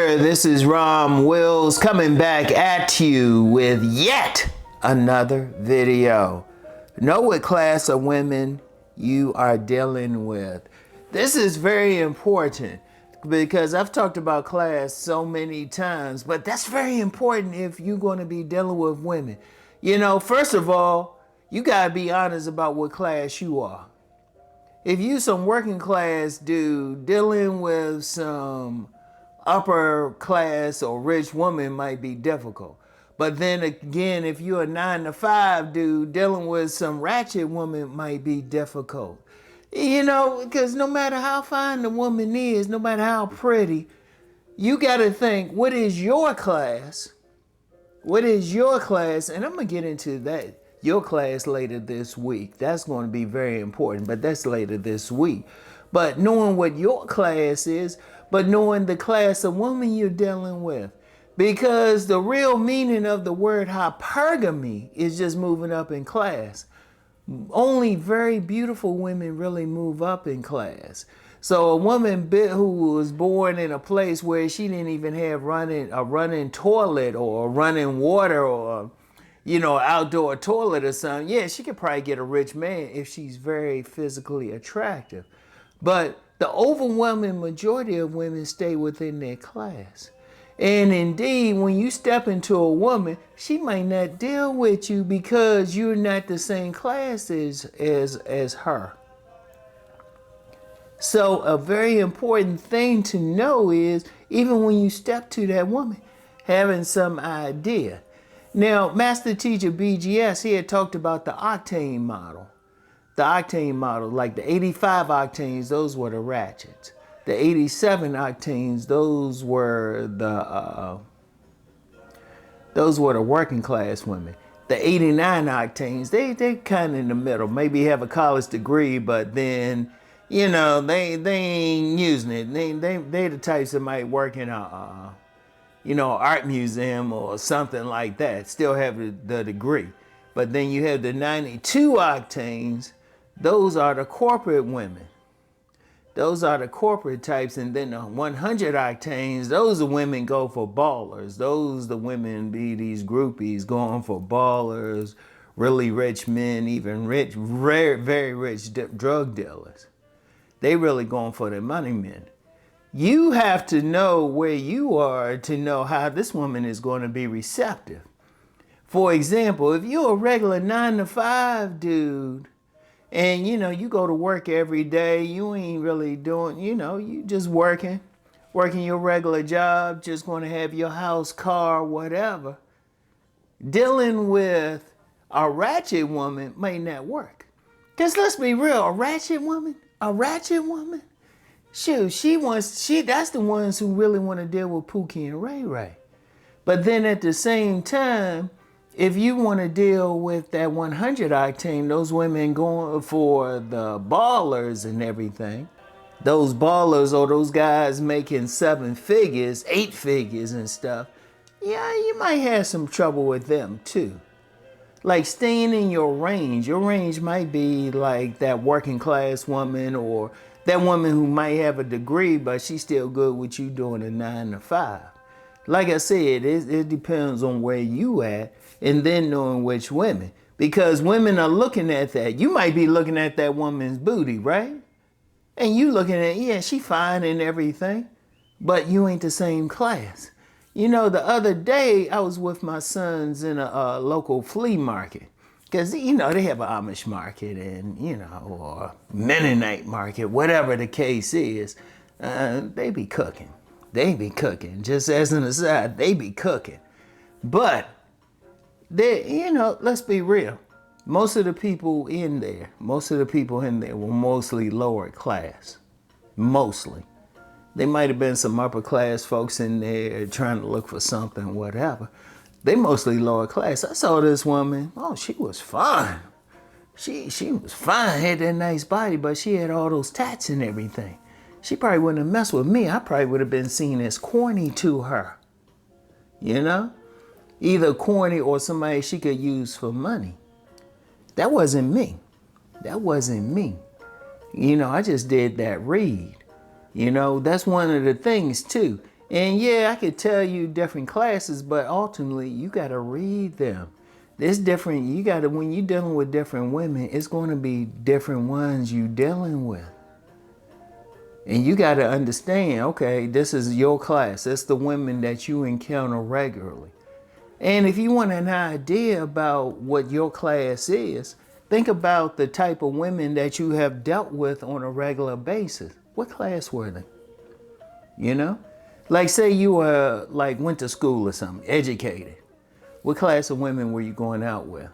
sir. This is Rom Wills coming back at you with yet another video. Know what class of women you are dealing with. This is very important because I've talked about class so many times, but that's very important if you're going to be dealing with women. You know, first of all, you got to be honest about what class you are. If you some working class dude dealing with some upper class or rich woman might be difficult. But then again, if you're a 9-to-5 dude dealing with some ratchet woman might be difficult. You know, because no matter how fine the woman is, no matter how pretty, you got to think, what is your class? What is your class? And I'm going to get into that. Your class later this week. That's going to be very important, but that's later this week. But knowing what your class is, but knowing the class of woman you're dealing with. Because the real meaning of the word hypergamy is just moving up in class. Only very beautiful women really move up in class. So a woman who was born in a place where she didn't even have a running toilet or running water or outdoor toilet or something, yeah, she could probably get a rich man if she's very physically attractive. But the overwhelming majority of women stay within their class. And indeed, when you step into a woman, she might not deal with you because you're not the same class as her. So a very important thing to know is, even when you step to that woman, having some idea. Now, Master Teacher BGS, he had talked about the octane model. The octane model, like the 85 octanes, those were the ratchets. The 87 octanes, those were the working class women. The 89 octanes, they kind of in the middle. Maybe have a college degree, but then, they ain't using it. They the types that might work in a art museum or something like that, still have the degree. But then you have the 92 octanes, those are the corporate women. Those are the corporate types. And then the 100 octanes, those are women go for ballers. Those the women be these groupies going for ballers, really rich men, even rich, very rich drug dealers. They really going for the money men. You have to know where you are to know how this woman is going to be receptive. For example, if you're a regular 9-to-5 dude and, you go to work every day, you ain't really doing, you just working your regular job, just going to have your house, car, whatever. Dealing with a ratchet woman may not work. Because let's be real, a ratchet woman, shoot, that's the ones who really want to deal with Pookie and Ray Ray. But then at the same time, if you want to deal with that 100 octane, those women going for the ballers and everything, those ballers or those guys making 7 figures, 8 figures and stuff, yeah, you might have some trouble with them too. Like staying in your range. Your range might be like that working class woman or that woman who might have a degree, but she's still good with you doing a 9-to-5. Like I said, it depends on where you at and then knowing which women. Because women are looking at that. You might be looking at that woman's booty, right? And you looking at, yeah, she fine and everything, but you ain't the same class. The other day I was with my sons in a local flea market. Because, they have an Amish market and, or Mennonite market, whatever the case is, they be cooking. Just as an aside, they be cooking. But, let's be real. Most of the people in there were mostly lower class. Mostly. They might have been some upper class folks in there trying to look for something, whatever. They mostly lower class. I saw this woman. Oh, she was fine. She was fine, had that nice body, but she had all those tats and everything. She probably wouldn't have messed with me. I probably would have been seen as corny to her. Either corny or somebody she could use for money. That wasn't me. I just did that read. That's one of the things too. And yeah, I could tell you different classes, but ultimately you got to read them. It's different. You got to, when you're dealing with different women, it's going to be different ones you dealing with. And you got to understand, okay, this is your class. It's the women that you encounter regularly. And if you want an idea about what your class is, think about the type of women that you have dealt with on a regular basis. What class were they? You know? Like say you went to school or something, educated. What class of women were you going out with?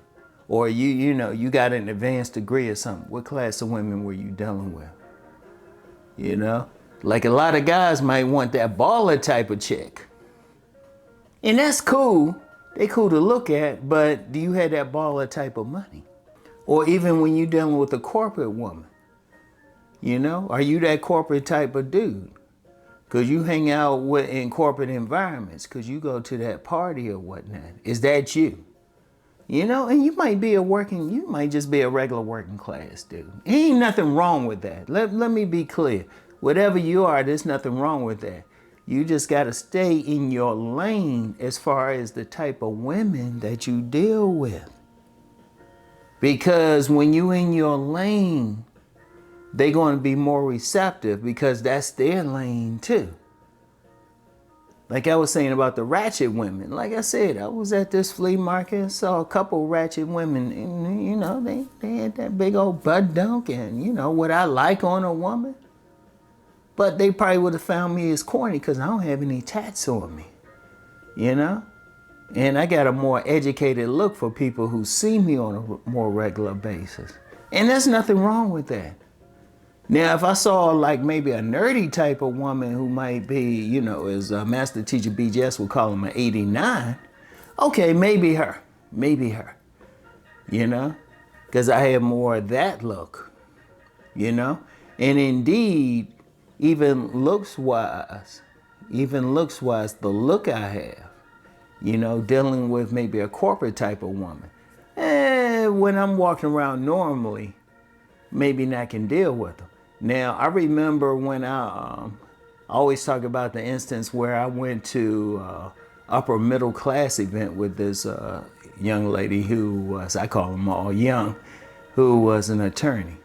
Or you got an advanced degree or something. What class of women were you dealing with? You know? Like a lot of guys might want that baller type of chick. And that's cool. They cool to look at, but do you have that baller type of money? Or even when you're dealing with a corporate woman, you know? Are you that corporate type of dude? Because you hang out in corporate environments, because you go to that party or whatnot. Is that you? You know, and you might just be a regular working class dude. Ain't nothing wrong with that. Let me be clear. Whatever you are, there's nothing wrong with that. You just got to stay in your lane as far as the type of women that you deal with. Because when you in your lane, they're going to be more receptive because that's their lane too. Like I was saying about the ratchet women. Like I said, I was at this flea market and saw a couple ratchet women. And, you know, they had that big old butt dunk and, you know, what I like on a woman. But they probably would have found me as corny because I don't have any tats on me. You know? And I got a more educated look for people who see me on a more regular basis. And there's nothing wrong with that. Now, if I saw like maybe a nerdy type of woman who might be, you know, as Master Teacher BJS would call him an 89, okay, maybe her, you know, because I have more of that look, you know, and indeed, even looks-wise, the look I have, you know, dealing with maybe a corporate type of woman, when I'm walking around normally, maybe not can deal with them. Now, I remember when I always talk about the instance where I went to upper middle class event with this young lady who was, I call them all young, who was an attorney.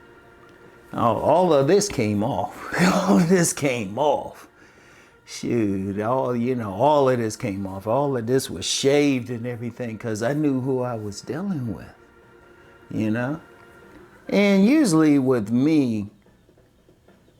All of this came off. All of this came off. Shoot, all of this came off. All of this was shaved and everything because I knew who I was dealing with, you know? And usually with me,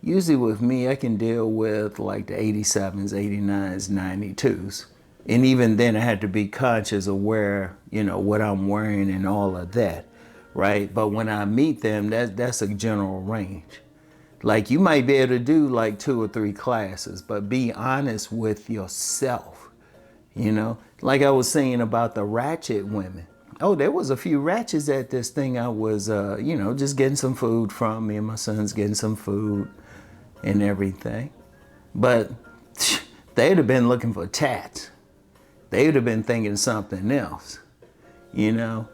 I can deal with like the 87s, 89s, 92s. And even then I had to be conscious of where, you know, what I'm wearing and all of that, right? But when I meet them, that's a general range. Like you might be able to do like 2 or 3 classes, but be honest with yourself, you know? Like I was saying about the ratchet women. Oh, there was a few ratchets at this thing. I was, you know, just getting some food from. Me and my son's getting some food and everything. But they'd have been looking for tats. They would have been thinking something else, you know.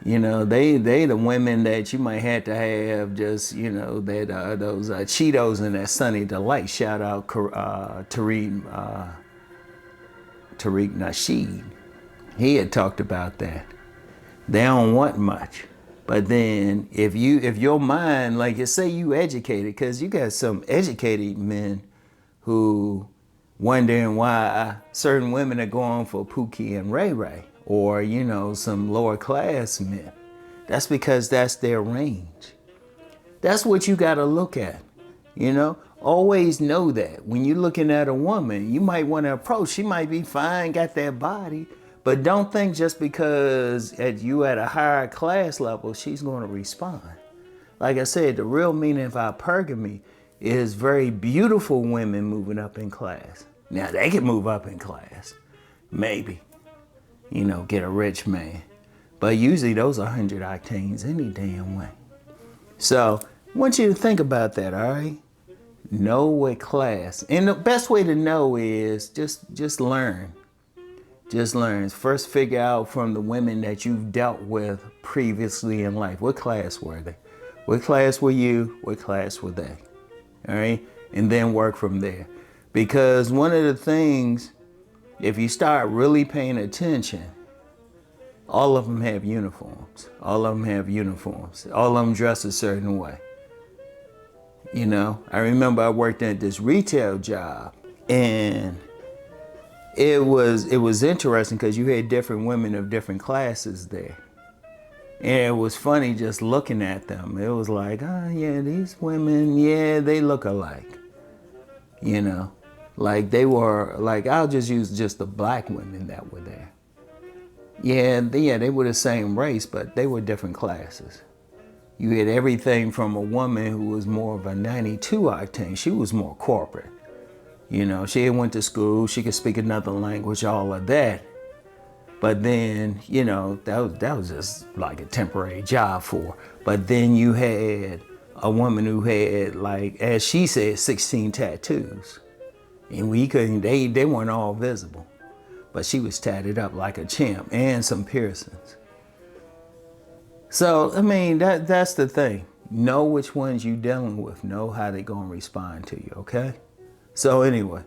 You know, they the women that you might have to have just, you know, that those Cheetos and that Sunny Delight. Shout out Tariq Nasheed. He had talked about that. They don't want much. But then if your mind, like you say you educated, because you got some educated men who wondering why certain women are going for Pookie and Ray Ray, or, you know, some lower class men. That's because that's their range. That's what you got to look at, you know? Always know that when you're looking at a woman, you might want to approach, she might be fine, got that body, but don't think just because you at a higher class level, she's going to respond. Like I said, the real meaning of hypergamy is very beautiful women moving up in class. Now, they can move up in class, maybe, you know, get a rich man. But usually those are 100 octanes any damn way. So I want you to think about that, all right? Know what class. And the best way to know is just learn. Just learn. First figure out from the women that you've dealt with previously in life. What class were they? What class were you? What class were they? All right? And then work from there. Because one of the things, if you start really paying attention, all of them have uniforms. All of them have uniforms. All of them dress a certain way. You know, I remember I worked at this retail job, and it was interesting because you had different women of different classes there. And it was funny just looking at them. It was like, oh yeah, these women, yeah, they look alike. You know, like they were, like, I'll just use just the black women that were there. Yeah, they were the same race, but they were different classes. You had everything from a woman who was more of a 92 octane. She was more corporate. You know, she had went to school, she could speak another language, all of that. But then, you know, that was just like a temporary job for her. But then you had a woman who had, like, as she said, 16 tattoos. And they weren't all visible. But she was tatted up like a champ, and some piercings. So, I mean, that's the thing. Know which ones you're dealing with. Know how they're going to respond to you, okay? So anyway,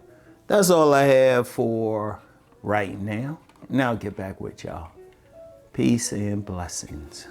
that's all I have for right now. And I'll get back with y'all. Peace and blessings.